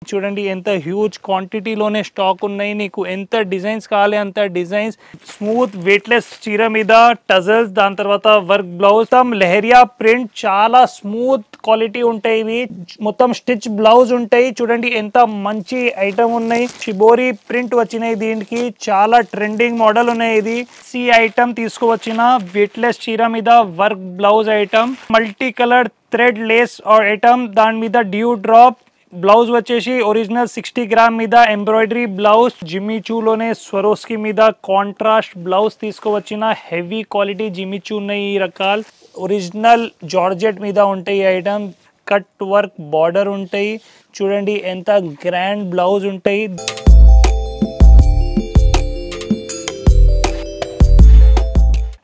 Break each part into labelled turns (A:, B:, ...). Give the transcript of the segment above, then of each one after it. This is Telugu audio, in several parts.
A: చూడండి ఎంత హ్యూజ్ క్వాంటిటీలోనే స్టాక్ ఉన్నాయి. నీకు ఎంత డిజైన్స్ కావాలి అంత డిజైన్స్. స్మూత్ వెయిట్లెస్ చీర మీద టజల్స్, దాని తర్వాత వర్క్ బ్లౌజ్, మొత్తం లెహరియా ప్రింట్, చాలా స్మూత్ క్వాలిటీ ఉంటాయి. ఇవి మొత్తం స్టిచ్ బ్లౌజ్ ఉంటాయి. చూడండి ఎంత మంచి ఐటమ్ ఉన్నాయి. షిబోరి ప్రింట్ వచ్చినాయి. దీనికి చాలా ట్రెండింగ్ మోడల్ ఉన్నాయి. ఇది సి ఐటమ్ తీసుకువచ్చిన వెయిట్లెస్ చీర మీద work blouse item, multi colour thread Lay's item, దాని మీద డ్యూ డ్రాప్ బ్లౌజ్ వచ్చేసి ఒరిజినల్ 60 గ్రామ్ మీద ఎంబ్రాయిడరీ బ్లౌజ్. జిమ్మిచూలోనే స్వరోస్కి మీద కాంట్రాస్ట్ బ్లౌజ్ తీసుకువచ్చిన హెవీ క్వాలిటీ జిమ్మిచూ ఉన్నాయి. ఈ రకాలు ఒరిజినల్ జార్జెట్ మీద ఉంటాయి. ఈ ఐటమ్ కట్ వర్క్ బార్డర్ ఉంటాయి. చూడండి ఎంత గ్రాండ్ బ్లౌజ్ ఉంటాయి.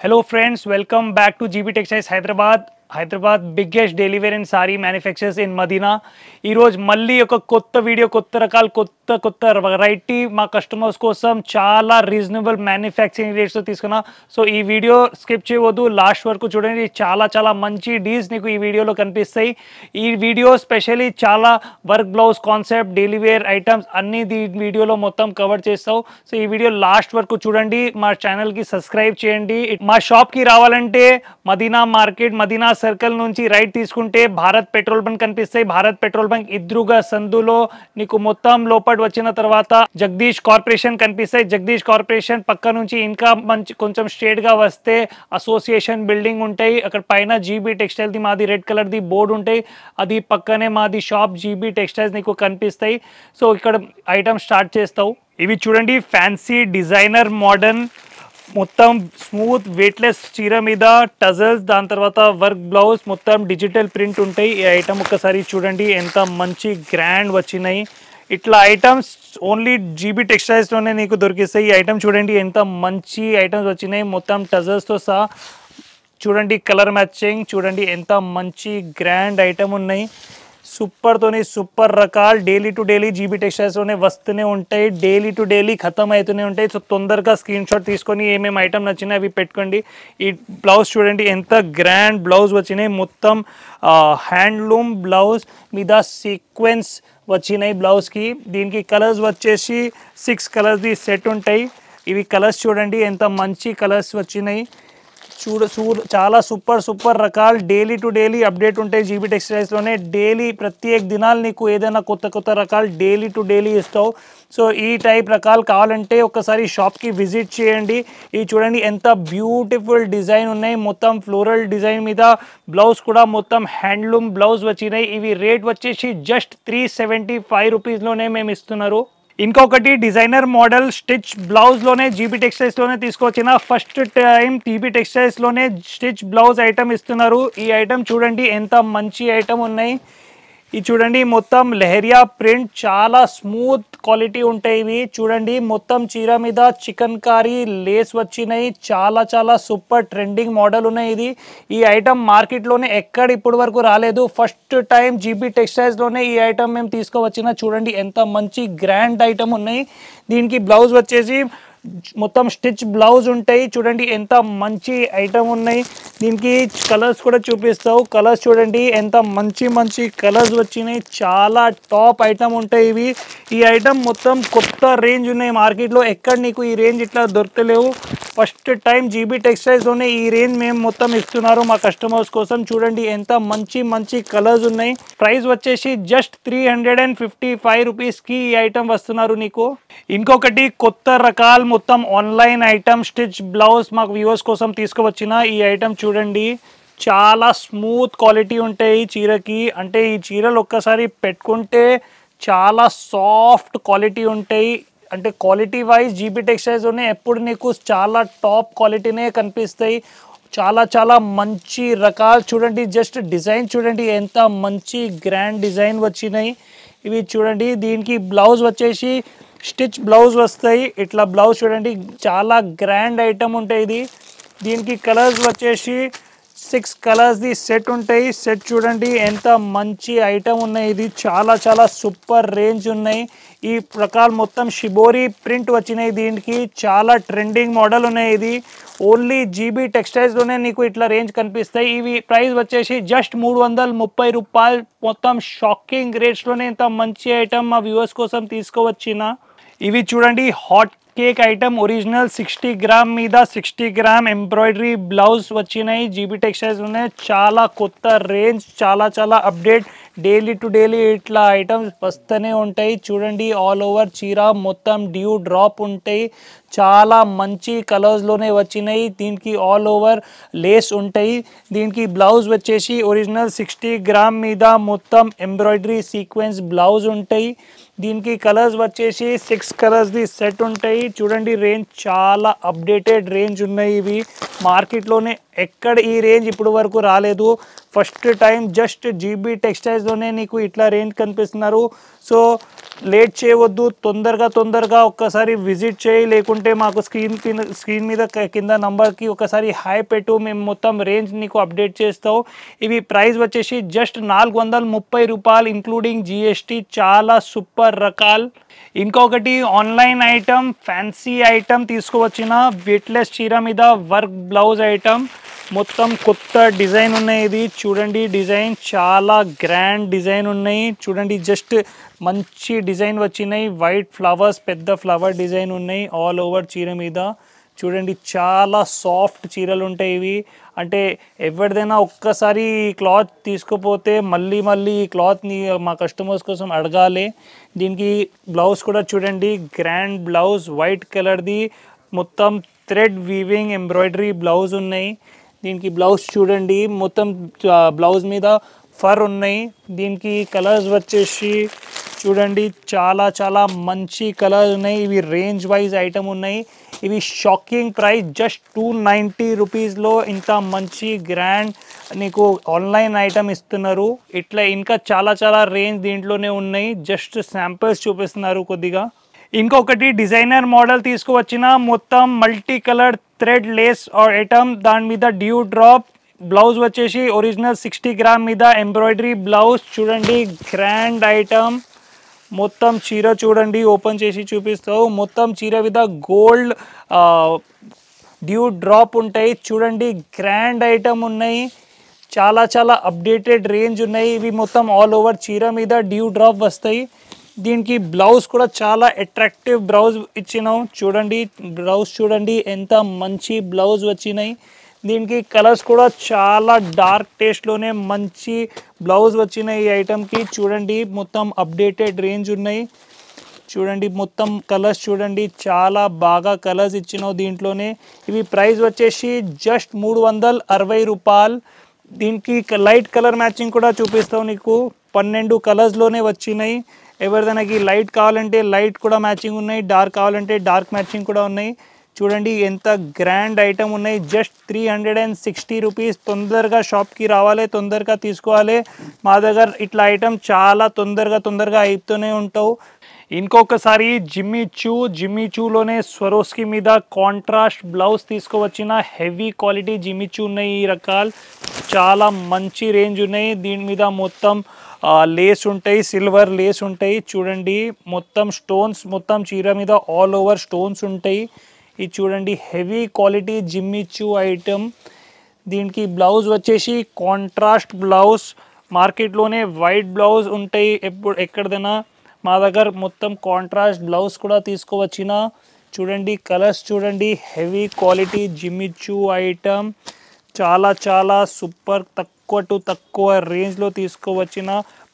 A: Hello friends, welcome back to GB textiles Hyderabad biggest daily wear and sari manufacturers in Madina. ఈరోజు మళ్ళీ ఒక కొత్త వీడియో, కొత్త రకాల కొత్త వెరైటీ మా కస్టమర్స్ కోసం చాలా రీజనబుల్ మ్యానుఫ్యాక్చరింగ్ రేట్స్తో తీసుకున్నా. సో ఈ వీడియో స్కిప్ చేయవద్దు, లాస్ట్ వరకు చూడండి. చాలా మంచి డీల్స్ నీకు ఈ వీడియోలో కనిపిస్తాయి. ఈ వీడియో స్పెషల్లీ చాలా work blouse concept, daily wear items అన్ని వీడియోలో మొత్తం కవర్ చేస్తావు. సో ఈ వీడియో లాస్ట్ వరకు చూడండి. మా ఛానల్కి సబ్స్క్రైబ్ చేయండి. మా షాప్కి రావాలంటే మదీనా మార్కెట్, మదీనా సర్కిల్ నుంచి రైట్ తీసుకుంటే భారత్ పెట్రోల్ బంక్ కనిపిస్తాయి. భారత్ పెట్రోల్ బంక్ ఎదురుగా సందులో నీకు మొత్తం లోపల వచ్చిన తర్వాత జగదీష్ కార్పొరేషన్ కనిపిస్తాయి. జగదీష్ కార్పొరేషన్ పక్క నుంచి ఇంకా కొంచెం స్ట్రేట్ గా వస్తే అసోసియేషన్ బిల్డింగ్ ఉంటాయి. అక్కడ పైన జీబీ టెక్స్టైల్ ది మాది రెడ్ కలర్ ది బోర్డు ఉంటాయి. అది పక్కనే మాది షాప్ జీబీ టెక్స్టైల్స్ నీకు కనిపిస్తాయి. సో ఇక్కడ ఐటమ్ స్టార్ట్ చేస్తావు. ఇవి చూడండి ఫ్యాన్సీ డిజైనర్ మోడర్న్ మొత్తం స్మూత్ వెయిట్లెస్ చీర మీద టజల్స్, దాని తర్వాత వర్క్ బ్లౌజ్, మొత్తం డిజిటల్ ప్రింట్ ఉంటాయి. ఈ ఐటమ్ ఒక్కసారి చూడండి ఎంత మంచి గ్రాండ్ వచ్చినాయి. ఇట్లా ఐటమ్స్ ఓన్లీ జీబీ టెక్స్టైల్స్లోనే నీకు దొరికిస్తాయి. ఈ ఐటమ్ చూడండి ఎంత మంచి ఐటమ్స్ వచ్చినాయి. మొత్తం టజల్స్తో సహా చూడండి, కలర్ మ్యాచింగ్ చూడండి ఎంత మంచి గ్రాండ్ ఐటమ్ ఉన్నాయి. సూపర్ రకాలు డైలీ టు డైలీ జీబీ టెక్స్టైల్స్లోనే వస్తూనే ఉంటాయి. డైలీ టు డైలీ ఖతం అవుతూనే ఉంటాయి. సో తొందరగా స్క్రీన్ షాట్ తీసుకొని ఏమేమి ఐటమ్ నచ్చినాయి అవి పెట్టుకోండి. ఈ బ్లౌజ్ చూడండి ఎంత గ్రాండ్ బ్లౌజ్ వచ్చినాయి. మొత్తం హ్యాండ్లూమ్ బ్లౌజ్ మీద సీక్వెన్స్ వచ్చినాయి బ్లౌజ్కి. దీనికి కలర్స్ వచ్చేసి 6 కలర్స్ది సెట్ ఉంటాయి. ఇవి కలర్స్ చూడండి ఎంత మంచి కలర్స్ వచ్చినాయి. చాలా సూపర్ రకాలు డైలీ టు డైలీ అప్డేట్ ఉంటాయి జీబీ టెక్స్టైల్స్లోనే. డైలీ ప్రత్యేక దినాలు నీకు ఏదైనా కొత్త రకాలు డైలీ టు డైలీ ఇస్తావు. సో ఈ టైప్ రకాలు కావాలంటే ఒకసారి షాప్కి విజిట్ చేయండి. ఇవి చూడండి ఎంత బ్యూటిఫుల్ డిజైన్ ఉన్నాయి. మొత్తం ఫ్లోరల్ డిజైన్ మీద బ్లౌజ్ కూడా మొత్తం హ్యాండ్లూమ్ బ్లౌజ్ వచ్చినాయి. ఇవి రేట్ వచ్చేసి జస్ట్ 375 రూపీస్లోనే మేము ఇస్తున్నారు. ఇంకొకటి డిజైనర్ మోడల్ స్టిచ్ బ్లౌజ్లోనే జీబీ టెక్స్టైల్స్లోనే తీసుకొచ్చిన ఫస్ట్ టైం జీబీ టెక్స్టైల్స్లోనే స్టిచ్ బ్లౌజ్ ఐటమ్ ఇస్తున్నారు. ఈ ఐటమ్ చూడండి ఎంత మంచి ఐటమ్ ఉన్నాయి. ఇది చూడండి మొత్తం లెహరియా ప్రింట్, చాలా స్మూత్ క్వాలిటీ ఉంటాయి. ఇవి చూడండి మొత్తం చీర మీద చికెన్ కారీ లేస్ వచ్చినాయి. చాలా సూపర్ ట్రెండింగ్ మోడల్ ఉన్నాయి. ఈ ఐటమ్ మార్కెట్లోనే ఎక్కడ ఇప్పటి వరకు రాలేదు. ఫస్ట్ టైం జీబీ టెక్స్టైల్స్లోనే ఈ ఐటమ్ మేము తీసుకువచ్చిన. చూడండి ఎంత మంచి గ్రాండ్ ఐటమ్ ఉన్నాయి. దీనికి బ్లౌజ్ వచ్చేసి మొత్తం స్టిచ్ బ్లౌజ్ ఉంటాయి. చూడండి ఎంత మంచి ఐటమ్ ఉన్నాయి. దీనికి కలర్స్ కూడా చూపిస్తావు. కలర్స్ చూడండి ఎంత మంచి కలర్స్ వచ్చినాయి. చాలా టాప్ ఐటమ్ ఉంటాయి ఇవి. ఈ ఐటమ్ మొత్తం కొత్త రేంజ్ ఉన్నాయి మార్కెట్లో. ఎక్కడ నీకు ఈ రేంజ్ ఇట్లా దొరకలేవు. ఫస్ట్ టైం జీబీ టెక్స్టైల్స్లోనే ఈ రేంజ్ మేము మొత్తం ఇస్తున్నారు మా కస్టమర్స్ కోసం. చూడండి ఎంత మంచి కలర్స్ ఉన్నాయి. ప్రైస్ వచ్చేసి జస్ట్ 355 రూపీస్కి ఈ ఐటమ్ వస్తున్నారు నీకు. ఇంకొకటి కొత్త రకాలు మొత్తం ఆన్లైన్ ఐటమ్ స్టిచ్ బ్లౌజ్ మాకు వ్యూవర్స్ కోసం తీసుకువచ్చిన. ఈ ఐటమ్ చూడండి చాలా స్మూత్ క్వాలిటీ ఉంటాయి చీరకి. అంటే ఈ చీరలు ఒక్కసారి పెట్టుకుంటే చాలా సాఫ్ట్ క్వాలిటీ ఉంటాయి. అంటే క్వాలిటీ వైజ్ జీబీ టెక్స్టైల్స్లోనే ఎప్పుడు నీకు చాలా టాప్ క్వాలిటీనే కనిపిస్తాయి. చాలా మంచి రకాలు చూడండి. జస్ట్ డిజైన్ చూడండి ఎంత మంచి గ్రాండ్ డిజైన్ వచ్చినాయి. ఇవి చూడండి దీనికి బ్లౌజ్ వచ్చేసి స్టిచ్ బ్లౌజ్ వస్తాయి. ఇట్లా బ్లౌజ్ చూడండి చాలా గ్రాండ్ ఐటమ్ ఉంటాయి ఇది. దీనికి కలర్స్ వచ్చేసి 6 కలర్స్ ది సెట్ ఉంటాయి. సెట్ చూడండి ఎంత మంచి ఐటమ్ ఉన్నాయి. ఇది చాలా చాలా సూపర్ రేంజ్ ఉన్నాయి. ఈ ప్రకారం మొత్తం షిబోరి ప్రింట్ వచ్చినాయి. దీనికి చాలా ట్రెండింగ్ మోడల్ ఉన్నాయి. ఇది ఓన్లీ జీబీ టెక్స్టైల్స్లోనే నీకు ఇట్లా రేంజ్ కనిపిస్తాయి. ఇవి ప్రైస్ వచ్చేసి జస్ట్ 330 రూపాయలు. మొత్తం షాకింగ్ రేట్స్లోనే ఇంత మంచి ఐటమ్ మా వ్యూవర్స్ కోసం తీసుకువచ్చిన. ఇవి చూడండి hot cake item original 60 gram మీద 60 గ్రామ్ ఎంబ్రాయిడరీ బ్లౌజ్ వచ్చినాయి. జీబీ టెక్స్టైల్స్ ఉన్నాయి. చాలా కొత్త రేంజ్, చాలా చాలా అప్డేట్. డైలీ టు డైలీ ఇట్లా ఐటమ్స్ వస్తూనే ఉంటాయి. చూడండి ఆల్ ఓవర్ చీర మొత్తం డ్యూ డ్రాప్ ఉంటాయి. చాలా మంచి కలర్స్లోనే వచ్చినాయి. దీనికి ఆల్ ఓవర్ లేస్ ఉంటాయి. దీనికి బ్లౌజ్ వచ్చేసి ఒరిజినల్ 60 గ్రామ్ మీద మొత్తం ఎంబ్రాయిడరీ సీక్వెన్స్ బ్లౌజ్ ఉంటాయి. దీనికి కలర్స్ వచ్చేసి 6 కలర్స్ ది సెట్ ఉంటాయి. చూడండి రేంజ్ చాలా అప్డేటెడ్ రేంజ్ ఉన్నాయి. ఇవి మార్కెట్లోనే ఎక్కడ ఈ రేంజ్ ఇప్పుడు వరకు రాలేదు. ఫస్ట్ టైం జస్ట్ జీబీ టెక్స్టైల్స్లోనే నీకు ఇట్లా రేంజ్ కనిపిస్తున్నారు. సో లేట్ చేయవద్దు, తొందరగా ఒక్కసారి విజిట్ చేయి. లేకుంటే మాకు స్క్రీన్ మీద కింద నంబర్కి ఒకసారి హాయ్ పెట్టు, మేము మొత్తం రేంజ్ నీకు అప్డేట్ చేస్తావు. ఇవి ప్రైస్ వచ్చేసి జస్ట్ 430 రూపాయలు ఇంక్లూడింగ్ జిఎస్టీ. చాలా సూపర్ రకాలు. ఇంకొకటి ఆన్లైన్ ఐటమ్, ఫ్యాన్సీ ఐటమ్ తీసుకువచ్చిన వెయిట్లెస్ చీర మీద వర్క్ బ్లౌజ్ ఐటమ్. మొత్తం కొత్త డిజైన్ ఉన్నాయి. ఇది చూడండి డిజైన్ చాలా గ్రాండ్ డిజైన్ ఉన్నాయి. చూడండి జస్ట్ మంచి డిజైన్ వచ్చినాయి. వైట్ ఫ్లవర్స్, పెద్ద ఫ్లవర్ డిజైన్ ఉన్నాయి ఆల్ ఓవర్ చీర మీద. చూడండి చాలా సాఫ్ట్ చీరలు ఉంటాయి ఇవి. అంటే ఎవరిదైనా ఒక్కసారి ఈ క్లాత్ తీసుకుపోతే మళ్ళీ ఈ క్లాత్ని మా కస్టమర్స్ కోసం అడగాలి. దీనికి బ్లౌజ్ కూడా చూడండి గ్రాండ్ బ్లౌజ్, వైట్ కలర్ది మొత్తం థ్రెడ్ వీవింగ్ ఎంబ్రాయిడరీ బ్లౌజ్ ఉన్నాయి. దీనికి బ్లౌజ్ చూడండి మొత్తం బ్లౌజ్ మీద ఫర్ ఉన్నాయి. దీనికి కలర్స్ వచ్చేసి చూడండి చాలా చాలా మంచి కలర్స్ ఉన్నాయి. ఇవి రేంజ్ వైజ్ ఐటమ్ ఉన్నాయి. ఇవి షాకింగ్ ప్రైస్ జస్ట్ 290 రూపీస్లో ఇంత మంచి గ్రాండ్ నీకు ఆన్లైన్ ఐటమ్ ఇస్తున్నారు. ఇట్లా ఇంకా చాలా చాలా రేంజ్ దీంట్లోనే ఉన్నాయి. జస్ట్ శాంపిల్స్ చూపిస్తున్నారు కొద్దిగా. ఇంకొకటి డిజైనర్ మోడల్ తీసుకువచ్చిన మొత్తం multi colour thread Lay's item. దాని మీద డ్యూ డ్రాప్ బ్లౌజ్ వచ్చేసి ఒరిజినల్ 60 గ్రామ్ మీద ఎంబ్రాయిడరీ బ్లౌజ్. చూడండి గ్రాండ్ ఐటమ్. మొత్తం చీర చూడండి, ఓపెన్ చేసి చూపిస్తావు. మొత్తం చీర మీద గోల్డ్ డ్యూ డ్రాప్ ఉంటాయి. చూడండి గ్రాండ్ ఐటమ్ ఉన్నాయి. చాలా చాలా అప్డేటెడ్ రేంజ్ ఉన్నాయి. ఇవి మొత్తం ఆల్ ఓవర్ చీర మీద డ్యూ డ్రాప్ వస్తాయి. దీనికి బ్లౌజ్ కూడా చాలా అట్రాక్టివ్ బ్లౌజ్ ఇచ్చినాం. చూడండి బ్లౌజ్ చూడండి ఎంత మంచి బ్లౌజ్ వచ్చినాయి. దీనికి కలర్స్ కూడా చాలా డార్క్ టేస్ట్లోనే మంచి బ్లౌజ్ వచ్చినాయి ఈ ఐటమ్కి. చూడండి మొత్తం అప్డేటెడ్ రేంజ్ ఉన్నాయి. చూడండి మొత్తం కలర్స్ చూడండి చాలా బాగా కలర్స్ ఇచ్చినావు దీంట్లోనే. ఇవి ప్రైస్ వచ్చేసి జస్ట్ 360 రూపాయలు. దీనికి లైట్ కలర్ మ్యాచింగ్ కూడా చూపిస్తావు. నీకు 12 కలర్స్లోనే వచ్చినాయి. ఎవరిదైనాకి లైట్ కావాలంటే లైట్ కూడా మ్యాచింగ్ ఉన్నాయి, డార్క్ కావాలంటే డార్క్ మ్యాచింగ్ కూడా ఉన్నాయి. చూడండి ఎంత గ్రాండ్ ఐటమ్ ఉన్నాయి. Just 360 rupees. తొందరగా షాప్కి రావాలి, తొందరగా తీసుకోవాలి. మా దగ్గర ఇట్లా ఐటమ్ చాలా తొందరగా అయితూనే ఉంటావు. ఇంకొకసారి జిమ్మిచూలోనే స్వరోస్కి మీద కాంట్రాస్ట్ బ్లౌజ్ తీసుకువచ్చిన హెవీ క్వాలిటీ జిమ్మిచూ ఉన్నాయి. ఈ రకాలు చాలా మంచి రేంజ్ ఉన్నాయి. దీని మీద మొత్తం లేస్ ఉంటాయి, సిల్వర్ లేస్ ఉంటాయి. చూడండి మొత్తం స్టోన్స్, మొత్తం చీర మీద ఆల్ ఓవర్ స్టోన్స్ ఉంటాయి. ఇది చూడండి హెవీ క్వాలిటీ జిమ్మిచూ ఐటమ్. దీనికి బ్లౌజ్ వచ్చేసి కాంట్రాస్ట్ బ్లౌజ్. మార్కెట్లోనే వైట్ బ్లౌజ్ ఉంటాయి ఎక్కడైనా, మా దగ్గర మొత్తం కాంట్రాస్ట్ బ్లౌజ్ కూడా తీసుకువచ్చిన. చూడండి కలర్స్ చూడండి. Heavy quality Jimmy Choo item. చాలా చాలా సూపర్ తక్కువ రేంజ్లో తీసుకువచ్చిన.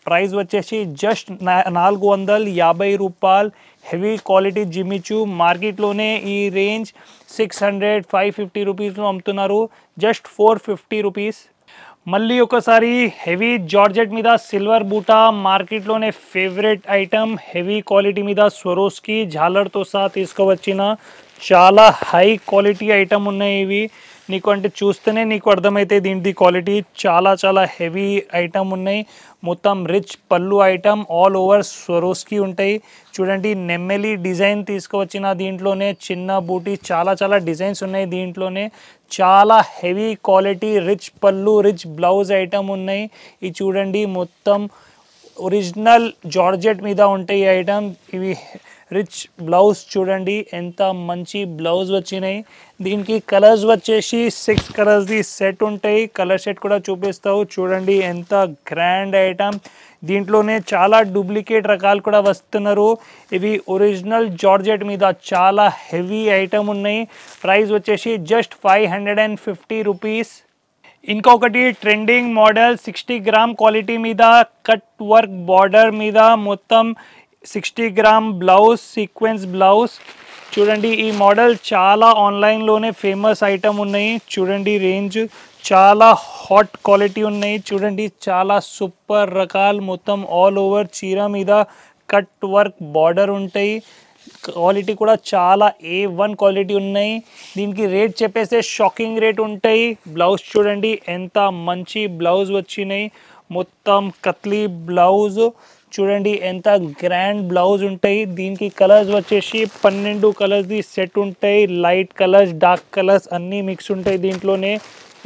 A: ప్రైస్ వచ్చేసి జస్ట్ 450 రూపాయలు. Heavy quality Jimmy Choo. మార్కెట్లోనే ఈ రేంజ్ 600-550 రూపీస్లో అమ్ముతున్నారు. Just 450 rupees. మళ్ళీ ఒకసారి హెవీ జార్జెట్ మీద సిల్వర్ బూటా, మార్కెట్లోనే ఫేవరెట్ ఐటమ్. హెవీ క్వాలిటీ మీద స్వరోస్కి జాలర్తో సహా తీసుకువచ్చిన చాలా హై క్వాలిటీ ఐటమ్ ఉన్నాయి ఇవి. నీకు అంటే చూస్తేనే నీకు అర్థమైతే దీని క్వాలిటీ చాలా చాలా హెవీ ఐటమ్ ఉన్నాయి. మొత్తం రిచ్ పళ్ళు ఐటమ్ ఆల్ ఓవర్ స్వరోస్కి ఉంటాయి. చూడండి నెమ్మెలి డిజైన్ తీసుకువచ్చిన దీంట్లోనే చిన్న బూటీ చాలా చాలా డిజైన్స్ ఉన్నాయి. దీంట్లోనే చాలా హెవీ క్వాలిటీ రిచ్ పళ్ళు రిచ్ బ్లౌజ్ ఐటమ్ ఉన్నాయి. ఇది చూడండి మొత్తం ఒరిజినల్ జార్జెట్ మీద ఉంటాయి ఈ ఐటమ్. ఇవి రిచ్ బ్లౌజ్ చూడండి ఎంత మంచి బ్లౌజ్ వచ్చినాయి. దీనికి కలర్స్ వచ్చేసి 6 కలర్స్ది సెట్ ఉంటాయి. కలర్ సెట్ కూడా చూపిస్తావు. చూడండి ఎంత గ్రాండ్ ఐటమ్. దీంట్లోనే చాలా డూప్లికేట్ రకాలు కూడా వస్తున్నారు. ఇవి ఒరిజినల్ జార్జెట్ మీద చాలా హెవీ ఐటమ్ ఉన్నాయి. ప్రైస్ వచ్చేసి జస్ట్ 550 రూపీస్. ఇంకొకటి ట్రెండింగ్ మోడల్ 60 గ్రామ్ క్వాలిటీ మీద కట్ వర్క్ బార్డర్ మీద మొత్తం 60 గ్రామ్ బ్లౌజ్ సీక్వెన్స్ బ్లౌజ్. చూడండి ఈ మోడల్ చాలా ఆన్లైన్లోనే ఫేమస్ ఐటమ్ ఉన్నాయి. చూడండి రేంజ్ చాలా హాట్ క్వాలిటీ ఉన్నాయి. చూడండి చాలా సూపర్ రకాలు మొత్తం ఆల్ ఓవర్ చీర మీద కట్ వర్క్ బార్డర్ ఉంటాయి. క్వాలిటీ కూడా చాలా A1 క్వాలిటీ ఉన్నాయి. దీనికి రేట్ చెప్పేస్తే షాకింగ్ రేట్ ఉంటాయి. బ్లౌజ్ చూడండి ఎంత మంచి బ్లౌజ్ వచ్చినాయి. మొత్తం కత్లీ బ్లౌజ్ చూడండి ఎంత గ్రాండ్ బ్లౌజ్ ఉంటాయి. దీనికి కలర్స్ వచ్చేసి 12 కలర్స్ది సెట్ ఉంటాయి. లైట్ కలర్స్ డార్క్ కలర్స్ అన్నీ మిక్స్ ఉంటాయి దీంట్లోనే.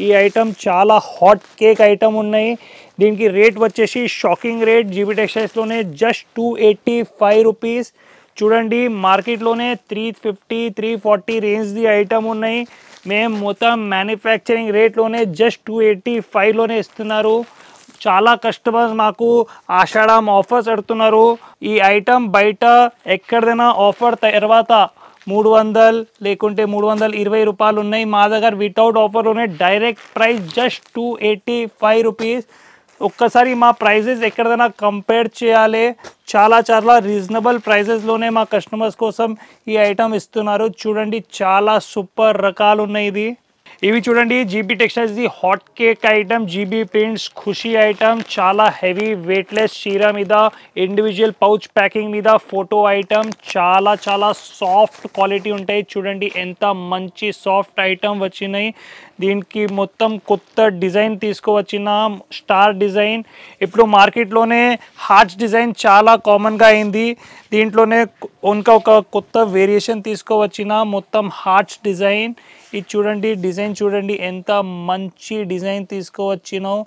A: ఈ ఐటమ్ చాలా హాట్ కేక్ ఐటమ్ ఉన్నాయి. దీనికి రేట్ వచ్చేసి షాకింగ్ రేట్ జీబీ టెక్స్టైల్స్లోనే జస్ట్ 285 రూపీస్. చూడండి మార్కెట్లోనే 350 340 రేంజ్ది ఐటమ్ ఉన్నాయి. మేము మొత్తం మ్యానుఫ్యాక్చరింగ్ రేట్లోనే జస్ట్ 285లోనే ఇస్తున్నారు. చాలా కస్టమర్స్ మాకు ఆషాఢం ఆఫర్స్ అడుగుతున్నారు. ఈ ఐటమ్ బయట ఎక్కడైనా ఆఫర్ తర్వాత 300 లేకుంటే 320 రూపాయలు ఉన్నాయి. మా దగ్గర వితౌట్ ఆఫర్లోనే డైరెక్ట్ ప్రైస్ జస్ట్ 285 రూపీస్. ఒక్కసారి మా ప్రైజెస్ ఎక్కడైనా కంపేర్ చేయాలి. చాలా చాలా రీజనబుల్ ప్రైజెస్లోనే మా కస్టమర్స్ కోసం ఈ ఐటమ్ ఇస్తున్నారు. చూడండి చాలా సూపర్ రకాలు ఉన్నాయి. ఇవి చూడండి జీబీ టెక్స్టైల్స్ది hot cake item GB prints Khushi item చాలా హెవీ వెయిట్లెస్ చీర మీద ఇండివిజువల్ పౌచ్ ప్యాకింగ్ మీద ఫోటో ఐటమ్ చాలా చాలా సాఫ్ట్ క్వాలిటీ ఉంటాయి. చూడండి ఎంత మంచి సాఫ్ట్ ఐటమ్ వచ్చినాయి. దీనికి మొత్తం కొత్త డిజైన్ తీసుకువచ్చిన స్టార్ డిజైన్. ఇప్పుడు మార్కెట్లోనే హార్ట్స్ డిజైన్ చాలా కామన్గా అయింది. దీంట్లోనే ఇంకా ఒక కొత్త వేరియేషన్ తీసుకువచ్చిన మొత్తం హార్ట్స్ డిజైన్. ఇది చూడండి డిజైన్ చూడండి ఎంత మంచి డిజైన్ తీసుకువచ్చినావు.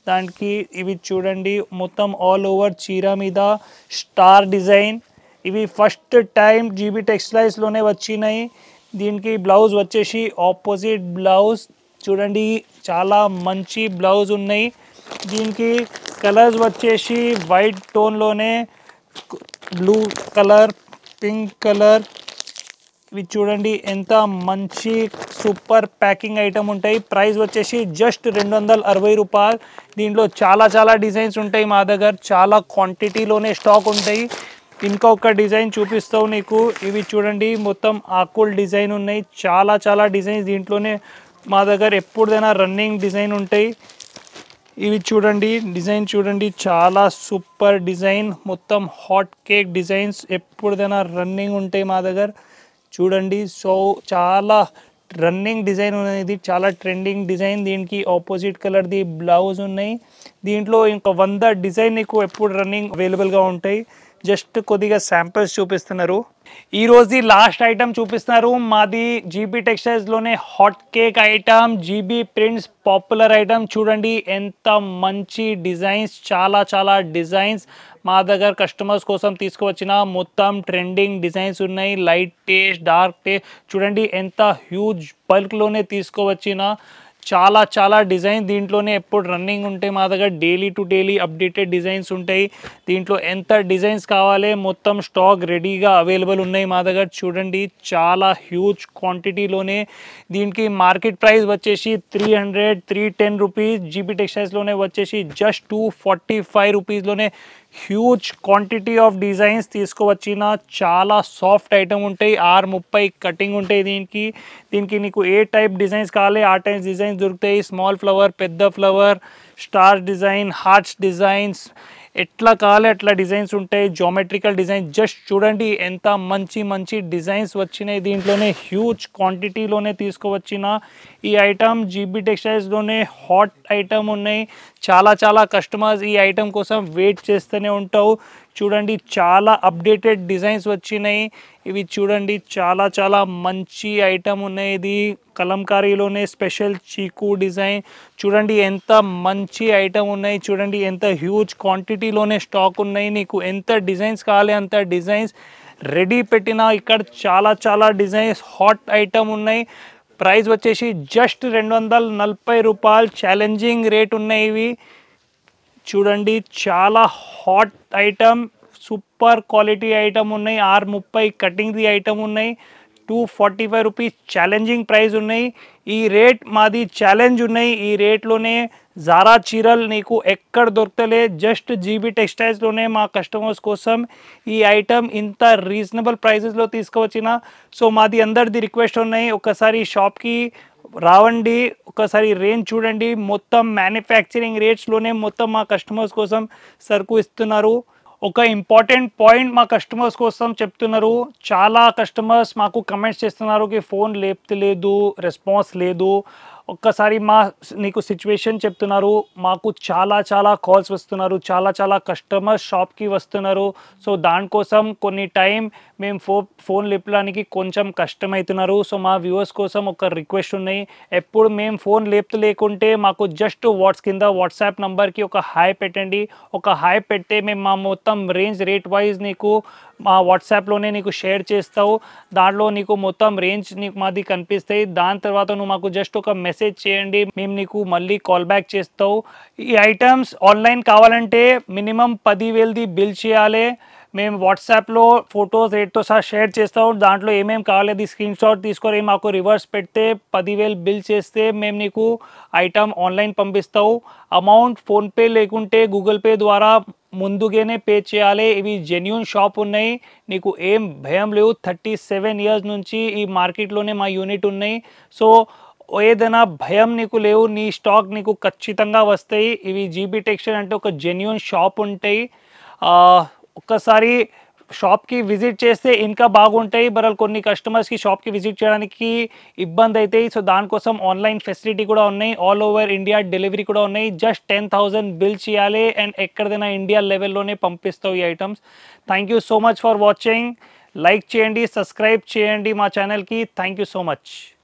A: దానికి ఇవి చూడండి మొత్తం ఆల్ ఓవర్ చీర మీద స్టార్ డిజైన్. ఇవి ఫస్ట్ టైం జీబీ టెక్స్టైల్స్లోనే వచ్చినాయి. దీనికి బ్లౌజ్ వచ్చేసి ఆపోజిట్ బ్లౌజ్. చూడండి చాలా మంచి బ్లౌజ్ ఉన్నాయి. దీనికి కలర్స్ వచ్చేసి వైట్ టోన్లోనే బ్లూ కలర్ పింక్ కలర్. ఇవి చూడండి ఎంత మంచి సూపర్ ప్యాకింగ్ ఐటమ్ ఉంటాయి. ప్రైస్ వచ్చేసి జస్ట్ 260 రూపాయలు. దీంట్లో చాలా చాలా డిజైన్స్ ఉంటాయి. మా దగ్గర చాలా క్వాంటిటీలోనే స్టాక్ ఉంటాయి. ఇంకొక డిజైన్ చూపిస్తావు నీకు. ఇవి చూడండి మొత్తం ఆకుల్ డిజైన్ ఉన్నాయి. చాలా చాలా డిజైన్స్ దీంట్లోనే మా దగ్గర ఎప్పుడైనా రన్నింగ్ డిజైన్ ఉంటాయి. ఇవి చూడండి డిజైన్ చూడండి చాలా సూపర్ డిజైన్ మొత్తం హాట్ కేక్ డిజైన్స్ ఎప్పుడైనా రన్నింగ్ ఉంటాయి మా దగ్గర. చూడండి సో చాలా రన్నింగ్ డిజైన్ అనేది చాలా ట్రెండింగ్ డిజైన్. దీనికి ఆపోజిట్ కలర్ది బ్లౌజ్ ఉన్నాయి. దీంట్లో ఇంకా 100 డిజైన్ నీకు ఎప్పుడు రన్నింగ్ అవైలబుల్గా ఉంటాయి. జస్ట్ కొద్దిగా శాంపిల్స్ చూపిస్తున్నారు. ఈరోజు లాస్ట్ ఐటమ్ చూపిస్తున్నారు. మాది జీబీ టెక్స్టైల్స్లోనే hot cake item GB prints popular item. చూడండి ఎంత మంచి డిజైన్స్ చాలా చాలా డిజైన్స్ మా దగ్గర కస్టమర్స్ కోసం తీసుకువచ్చిన మొత్తం ట్రెండింగ్ డిజైన్స్ ఉన్నాయి. లైట్ టేస్ట్ డార్క్ టేస్ట్ చూడండి ఎంత హ్యూజ్ బల్క్లోనే తీసుకువచ్చిన చాలా చాలా డిజైన్ దీంట్లోనే ఎప్పుడు రన్నింగ్ ఉంటాయి. మా దగ్గర daily to daily updated designs ఉంటాయి. దీంట్లో ఎంత డిజైన్స్ కావాలి మొత్తం స్టాక్ రెడీగా అవైలబుల్ ఉన్నాయి మా దగ్గర. చూడండి చాలా హ్యూజ్ క్వాంటిటీలోనే. దీనికి మార్కెట్ ప్రైస్ వచ్చేసి 310 రూపీస్. జీబీ టెక్స్టైల్స్లోనే వచ్చేసి జస్ట్ 245 రూపీస్లోనే హ్యూజ్ క్వాంటిటీ ఆఫ్ డిజైన్స్ తీసుకువచ్చిన చాలా సాఫ్ట్ ఐటమ్ ఉంటాయి. 630 కటింగ్ ఉంటాయి. దీనికి నీకు ఏ టైప్ డిజైన్స్ కావాలి ఆ టైప్ డిజైన్స్ దొరుకుతాయి. స్మాల్ ఫ్లవర్ పెద్ద flower star design hearts designs ఎట్లా కావాలి అట్లా డిజైన్స్ ఉంటాయి, జామెట్రికల్ డిజైన్. జస్ట్ చూడండి ఎంత మంచి మంచి డిజైన్స్ వచ్చినాయి దీంట్లోనే. హ్యూజ్ క్వాంటిటీలోనే తీసుకువచ్చిన ఈ ఐటమ్ జీబీ టెక్స్టైల్స్లోనే హాట్ ఐటమ్ ఉన్నాయి. చాలా చాలా కస్టమర్స్ ఈ ఐటమ్ కోసం వెయిట్ చేస్తూనే ఉంటావు. చూడండి చాలా అప్డేటెడ్ డిజైన్స్ వచ్చినాయి. ఇవి చూడండి చాలా చాలా మంచి ఐటమ్ ఉన్నాయి. ఇది కలంకారీలోనే స్పెషల్ చీకు డిజైన్. చూడండి ఎంత మంచి ఐటమ్ ఉన్నాయి. చూడండి ఎంత హ్యూజ్ క్వాంటిటీలోనే స్టాక్ ఉన్నాయి. నీకు ఎంత డిజైన్స్ కావాలి అంత డిజైన్స్ రెడీ పెట్టిన. ఇక్కడ చాలా చాలా డిజైన్స్ హాట్ ఐటమ్ ఉన్నాయి. ప్రైస్ వచ్చేసి జస్ట్ 240 రూపాయలు. ఛాలెంజింగ్ రేట్ ఉన్నాయి ఇవి. చూడండి చాలా hot item, super quality item ఉన్నాయి. 630 కటింగ్ది ఐటమ్ ఉన్నాయి. 245 రూపీస్ ఛాలెంజింగ్ ప్రైస్ ఉన్నాయి. ఈ రేట్ మాది ఛాలెంజ్ ఉన్నాయి. ఈ రేట్లోనే జారా చీరలు నీకు ఎక్కడ దొరకలే. జస్ట్ జీబీ టెక్స్టైల్స్లోనే మా కస్టమర్స్ కోసం ఈ ఐటమ్ ఇంత రీజనబుల్ ప్రైజెస్లో తీసుకువచ్చిన. సో మాది అందరిది రిక్వెస్ట్ ఉన్నాయి, ఒకసారి షాప్కి రావండి, ఒకసారి రేంజ్ చూడండి. మొత్తం మ్యానుఫ్యాక్చరింగ్ రేట్స్లోనే మొత్తం మా కస్టమర్స్ కోసం సరుకు ఇస్తున్నారు. ఒక ఇంపార్టెంట్ పాయింట్ మా కస్టమర్స్ కోసం చెప్తున్నారు. చాలా కస్టమర్స్ మాకు కమెంట్స్ చేస్తున్నారు కి ఫోన్ లేపుతలేదు, రెస్పాన్స్ లేదు. ఒక్కసారి నీకు సిచ్యువేషన్ చెప్తున్నారు. మాకు చాలా చాలా కాల్స్ వస్తున్నారు, చాలా చాలా కస్టమర్స్ షాప్కి వస్తున్నారు. సో దానికోసం కొన్ని టైం మేము ఫోన్ లేపడానికి కొంచెం కష్టమవుతున్నారు. సో మా వ్యూవర్స్ కోసం ఒక రిక్వెస్ట్ ఉన్నాయి, ఎప్పుడు మేము ఫోన్ లేకుంటే మాకు జస్ట్ కింద వాట్సాప్ నంబర్కి ఒక హాయ్ పెట్టండి. ఒక హాయ్ పెడితే మేము మా మొత్తం రేంజ్ రేట్ వైజ్ నీకు మా వాట్సాప్లోనే నీకు షేర్ చేస్తావు. దాంట్లో నీకు మొత్తం రేంజ్ నీకు మాది కనిపిస్తాయి. దాని తర్వాత నువ్వు మాకు జస్ట్ ఒక మెసేజ్ చేయండి, మేము నీకు మళ్ళీ కాల్ బ్యాక్ చేస్తావు. ఈ ఐటమ్స్ ఆన్లైన్ కావాలంటే మినిమం 10,000ది బిల్ చేయాలి. మేము వాట్సాప్లో ఫొటోస్ రేట్తో సహా షేర్ చేస్తాం. దాంట్లో ఏమేమి కావాలి స్క్రీన్ షాట్ తీసుకొని మాకు రివర్స్ పెడితే 10,000 బిల్ చేస్తే మేము నీకు ఐటమ్ ఆన్లైన్ పంపిస్తావు. అమౌంట్ ఫోన్పే లేకుంటే గూగుల్ పే ద్వారా ముందుగానే పే చేయాలి. ఇవి జెన్యూన్ షాప్ ఉన్నాయి, నీకు ఏం భయం లేవు. 37 ఇయర్స్ నుంచి ఈ మార్కెట్లోనే మా యూనిట్ ఉన్నాయి. సో ఏదైనా భయం నీకు లేవు, నీ స్టాక్ నీకు ఖచ్చితంగా వస్తాయి. ఇవి జీబీ టెక్స్టైల్ అంటే ఒక జెన్యూన్ షాప్ ఉంటాయి. ఒక్కసారి షాప్కి విజిట్ చేస్తే ఇంకా బాగుంటాయి. బట్ కొన్ని కస్టమర్స్కి షాప్కి విజిట్ చేయడానికి ఇబ్బంది అవుతాయి. సో దానికోసం ఆన్లైన్ ఫెసిలిటీ కూడా ఉన్నాయి. ఆల్ ఓవర్ ఇండియా డెలివరీ కూడా ఉన్నాయి. జస్ట్ 10,000 బిల్ చేయాలి అండ్ ఎక్కడైనా ఇండియా లెవెల్లోనే పంపిస్తావు ఈ items. Thank you so much for watching. Like చేయండి, సబ్స్క్రైబ్ చేయండి మా ఛానల్కి. Thank you so much.